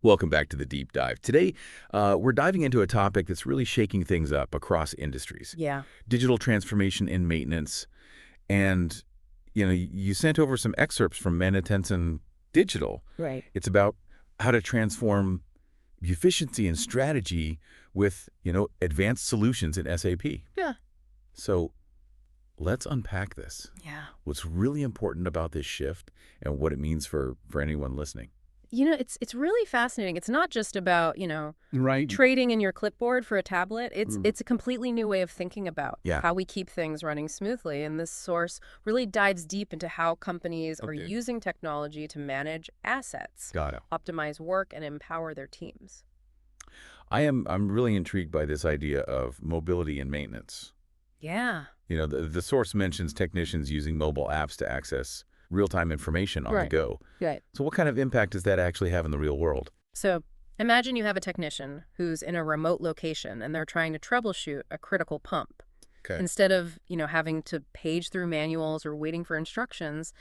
Welcome back to the Deep Dive. Today, we're diving into a topic that's really shaking things up across industries. Yeah. Digital transformation in maintenance. And, you sent over some excerpts from Manitenson Digital. Right. It's about how to transform efficiency and strategy with, advanced solutions in SAP. Yeah. So let's unpack this. Yeah. What's really important about this shift and what it means for anyone listening. It's really fascinating. It's not just about, Right. trading in your clipboard for a tablet. It's a completely new way of thinking about Yeah. how we keep things running smoothly. And this source really dives deep into how companies are Okay. using technology to manage assets, Got it. optimize work, and empower their teams. I'm really intrigued by this idea of mobility and maintenance. Yeah. The source mentions technicians using mobile apps to access real-time information on the Right. go. Right. So what kind of impact does that actually have in the real world? So imagine you have a technician who's in a remote location and they're trying to troubleshoot a critical pump. Okay. Instead of, having to page through manuals or waiting for instructions,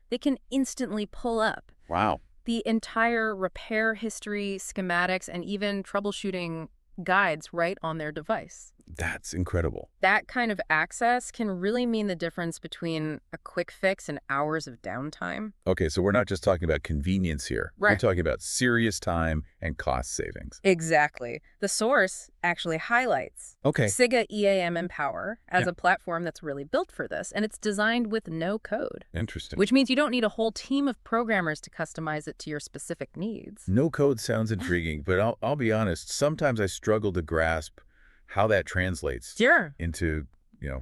they can instantly pull up Wow. the entire repair history, schematics, and even troubleshooting guides right on their device. That's incredible. That kind of access can really mean the difference between a quick fix and hours of downtime. Okay, so we're not just talking about convenience here. We're Right. talking about serious time and cost savings. Exactly. The source actually highlights Okay. Sigga EAM Empower as Yeah. a platform that's really built for this, and it's designed with no code, Interesting. which means you don't need a whole team of programmers to customize it to your specific needs. No code sounds intriguing, but I'll be honest, sometimes I struggle to grasp how that translates Sure. into,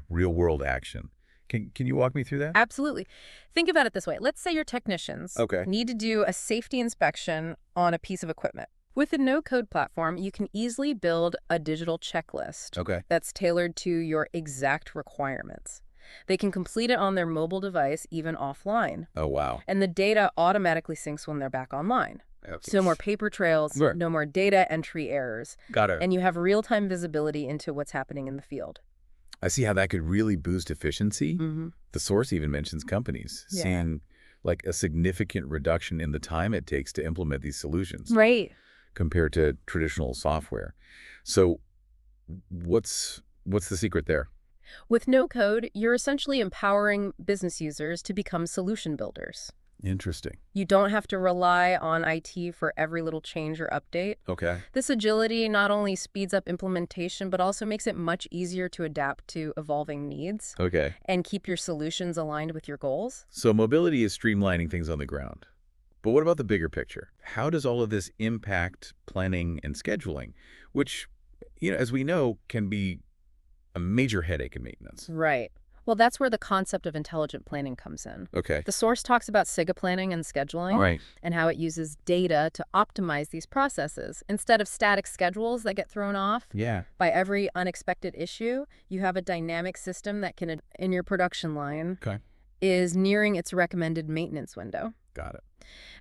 real-world action. Can you walk me through that? Absolutely. Think about it this way. Let's say your technicians Okay. need to do a safety inspection on a piece of equipment. With a no-code platform, you can easily build a digital checklist Okay. that's tailored to your exact requirements. They can complete it on their mobile device, even offline. Oh, wow. And the data automatically syncs when they're back online. So more paper trails, Right. no more data entry errors, Got it. and you have real-time visibility into what's happening in the field. I see how that could really boost efficiency. Mm-hmm. The source even mentions companies Yeah. seeing like a significant reduction in the time it takes to implement these solutions Right. compared to traditional software. So what's the secret there? With no code, you're essentially empowering business users to become solution builders. Interesting. You don't have to rely on IT for every little change or update. Okay. This agility not only speeds up implementation, but also makes it much easier to adapt to evolving needs Okay. and keep your solutions aligned with your goals. So mobility is streamlining things on the ground. But what about the bigger picture? How does all of this impact planning and scheduling, which, as we know, can be a major headache in maintenance? Right. Well, that's where the concept of intelligent planning comes in. Okay. The source talks about Sigga planning and scheduling Right. and how it uses data to optimize these processes. Instead of static schedules that get thrown off Yeah. by every unexpected issue, you have a dynamic system that can, in your production line, Okay. is nearing its recommended maintenance window. Got it.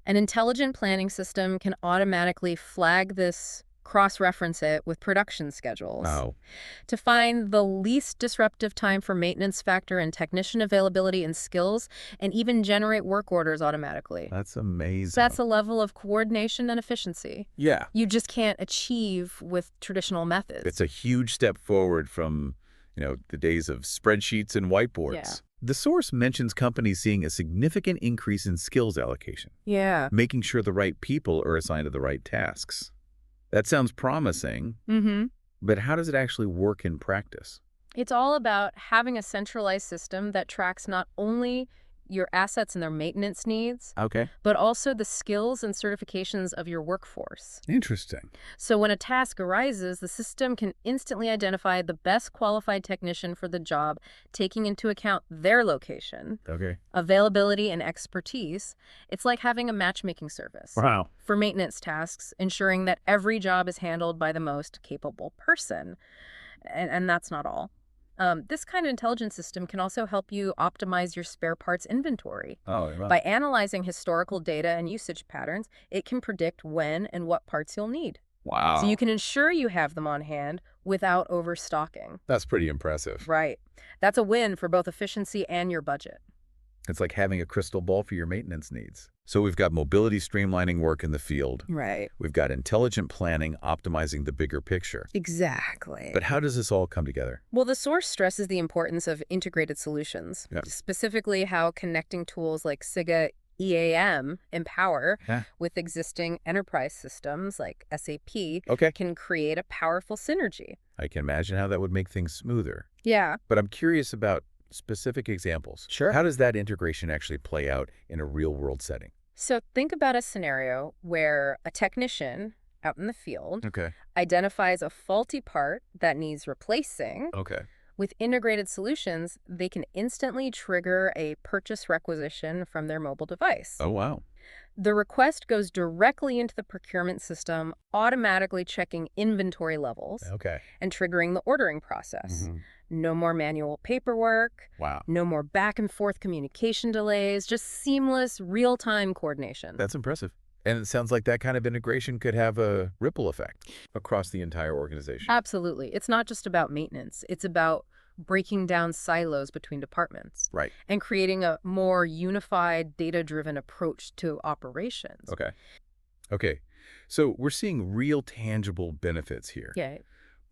An intelligent planning system can automatically flag this, cross-reference it with production schedules Oh, to find the least disruptive time for maintenance factor and technician availability and skills, and even generate work orders automatically. that's amazing. That's a level of coordination and efficiency Yeah. you just can't achieve with traditional methods. It's a huge step forward from, the days of spreadsheets and whiteboards. Yeah. The source mentions companies seeing a significant increase in skills allocation, Yeah. making sure the right people are assigned to the right tasks. That sounds promising, Mm-hmm. but how does it actually work in practice? It's all about having a centralized system that tracks not only your assets and their maintenance needs, Okay. but also the skills and certifications of your workforce. Interesting. So when a task arises, the system can instantly identify the best qualified technician for the job, taking into account their location, Okay. availability, and expertise. It's like having a matchmaking service Wow. for maintenance tasks, ensuring that every job is handled by the most capable person. And that's not all. This kind of intelligence system can also help you optimize your spare parts inventory. Oh, wow. By analyzing historical data and usage patterns, it can predict when and what parts you'll need. Wow. So you can ensure you have them on hand without overstocking. That's pretty impressive. Right. That's a win for both efficiency and your budget. It's like having a crystal ball for your maintenance needs. So we've got mobility streamlining work in the field. Right. We've got intelligent planning optimizing the bigger picture. Exactly. But how does this all come together? Well, the source stresses the importance of integrated solutions, Yeah. specifically how connecting tools like Sigga EAM Empower Yeah. with existing enterprise systems like SAP Okay. can create a powerful synergy. I can imagine how that would make things smoother. Yeah. But I'm curious about specific examples. Sure. How does that integration actually play out in a real-world setting? So think about a scenario where a technician out in the field Okay. identifies a faulty part that needs replacing. Okay. With integrated solutions, they can instantly trigger a purchase requisition from their mobile device. Oh, wow. The request goes directly into the procurement system, automatically checking inventory levels Okay. and triggering the ordering process. No more manual paperwork, Wow. no more back and forth communication delays, just seamless, real-time coordination. That's impressive. And it sounds like that kind of integration could have a ripple effect across the entire organization. Absolutely. It's not just about maintenance. It's about breaking down silos between departments Right. and creating a more unified, data-driven approach to operations. Okay. Okay. So we're seeing real tangible benefits here. Yeah.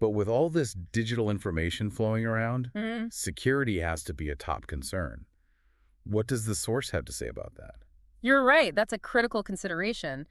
But with all this digital information flowing around, Mhm. security has to be a top concern. What does the source have to say about that? You're right. That's a critical consideration.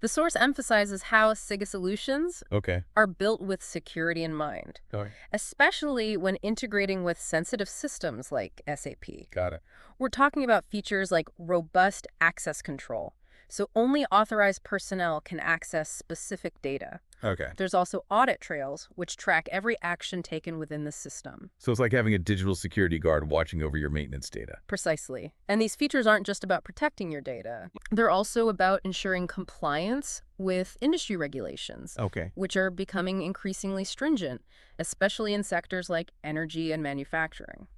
The source emphasizes how Sigga solutions Okay. are built with security in mind, Okay. especially when integrating with sensitive systems like SAP. Got it. We're talking about features like robust access control, so only authorized personnel can access specific data. Okay. There's also audit trails, which track every action taken within the system. So it's like having a digital security guard watching over your maintenance data. Precisely. And these features aren't just about protecting your data. They're also about ensuring compliance with industry regulations, Okay. which are becoming increasingly stringent, especially in sectors like energy and manufacturing.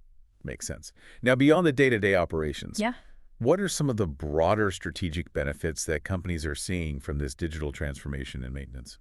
Makes sense. Now, beyond the day-to-day operations, Yeah. what are some of the broader strategic benefits that companies are seeing from this digital transformation in maintenance?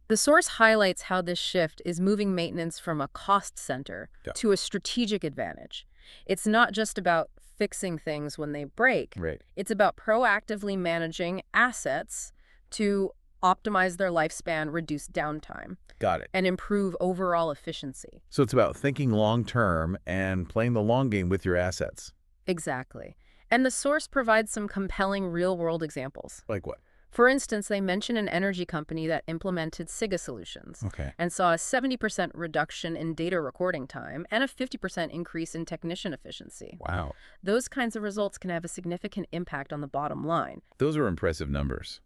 The source highlights how this shift is moving maintenance from a cost center Yeah. to a strategic advantage. It's not just about fixing things when they break. Right. It's about proactively managing assets to optimize their lifespan, reduce downtime, Got it. and improve overall efficiency. So it's about thinking long-term and playing the long game with your assets. Exactly. And the source provides some compelling real-world examples. Like what? For instance, they mention an energy company that implemented Sigga solutions Okay. and saw a 70% reduction in data recording time and a 50% increase in technician efficiency. Wow. Those kinds of results can have a significant impact on the bottom line. Those are impressive numbers.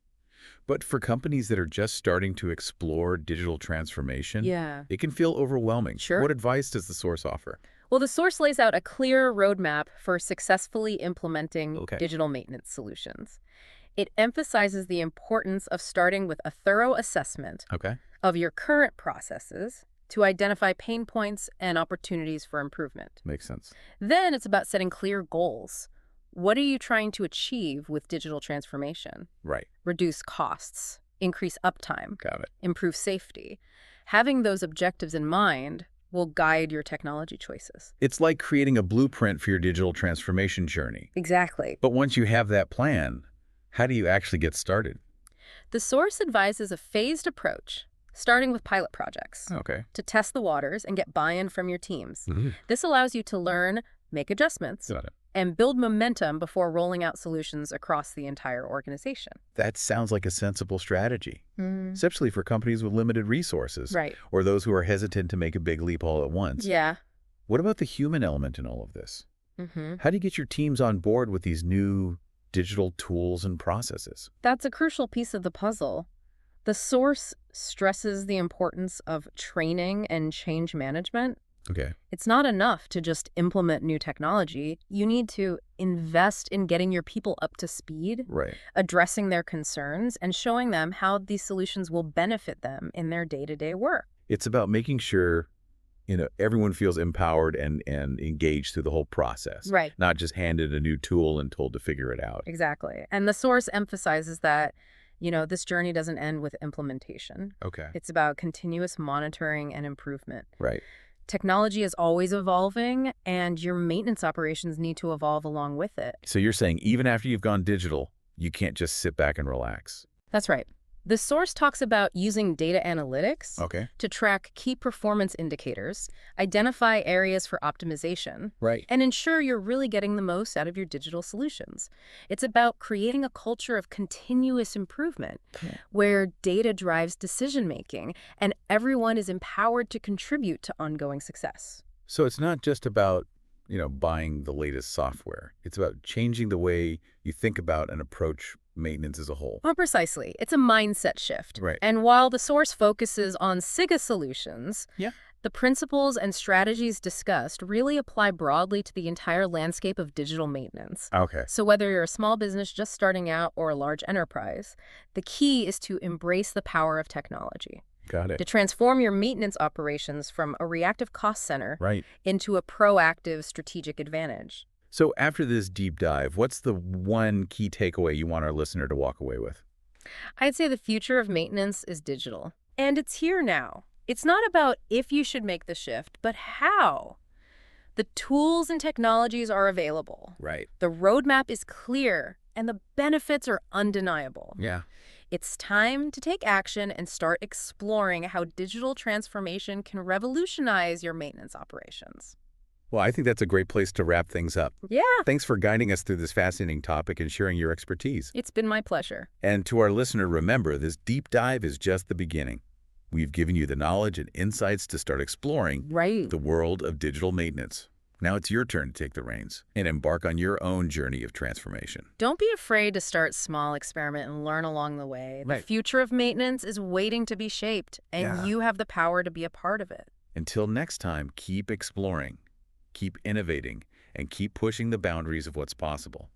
But for companies that are just starting to explore digital transformation, Yeah. it can feel overwhelming. Sure. What advice does the source offer? Well, the source lays out a clear roadmap for successfully implementing Okay. digital maintenance solutions. It emphasizes the importance of starting with a thorough assessment Okay. of your current processes to identify pain points and opportunities for improvement. Makes sense. Then it's about setting clear goals. What are you trying to achieve with digital transformation? Right. Reduce costs, increase uptime, Got it. improve safety. Having those objectives in mind will guide your technology choices. It's like creating a blueprint for your digital transformation journey. Exactly. But once you have that plan, how do you actually get started? The source advises a phased approach, starting with pilot projects, Okay. to test the waters and get buy-in from your teams. Mhm. This allows you to learn, make adjustments, Got it. and build momentum before rolling out solutions across the entire organization. That sounds like a sensible strategy, especially for companies with limited resources Right. or those who are hesitant to make a big leap all at once. Yeah. What about the human element in all of this? Mm-hmm. How do you get your teams on board with these new digital tools and processes? That's a crucial piece of the puzzle. The source stresses the importance of training and change management. Okay. It's not enough to just implement new technology. You need to invest in getting your people up to speed, Right. addressing their concerns, and showing them how these solutions will benefit them in their day-to-day work. It's about making sure, everyone feels empowered and engaged through the whole process. Right. Not just handed a new tool and told to figure it out. Exactly. And the source emphasizes that, this journey doesn't end with implementation. Okay. It's about continuous monitoring and improvement. Right. Technology is always evolving, and your maintenance operations need to evolve along with it. So you're saying even after you've gone digital, you can't just sit back and relax. That's right. The source talks about using data analytics Okay. to track key performance indicators, identify areas for optimization, Right. and ensure you're really getting the most out of your digital solutions. It's about creating a culture of continuous improvement Yeah. where data drives decision-making and everyone is empowered to contribute to ongoing success. So it's not just about, buying the latest software. It's about changing the way you think about and approach maintenance as a whole. Well, precisely. It's a mindset shift. Right. And while the source focuses on Sigga solutions, Yeah. the principles and strategies discussed really apply broadly to the entire landscape of digital maintenance. Okay. So whether you're a small business just starting out or a large enterprise, the key is to embrace the power of technology, Got to it. transform your maintenance operations from a reactive cost center Right. into a proactive strategic advantage. So after this deep dive, what's the one key takeaway you want our listener to walk away with? I'd say the future of maintenance is digital. And it's here now. It's not about if you should make the shift, but how. The tools and technologies are available. Right. The roadmap is clear, and the benefits are undeniable. Yeah. It's time to take action and start exploring how digital transformation can revolutionize your maintenance operations. Well, I think that's a great place to wrap things up. Yeah, Thanks for guiding us through this fascinating topic and sharing your expertise. it's been my pleasure. And to our listener, remember, this deep dive is just the beginning. We've given you the knowledge and insights to start exploring Right. the world of digital maintenance. Now it's your turn to take the reins and embark on your own journey of transformation. Don't be afraid to start small, experiment, and learn along the way. The Right. future of maintenance is waiting to be shaped, and Yeah. you have the power to be a part of it. Until next time, keep exploring, keep innovating, and keep pushing the boundaries of what's possible.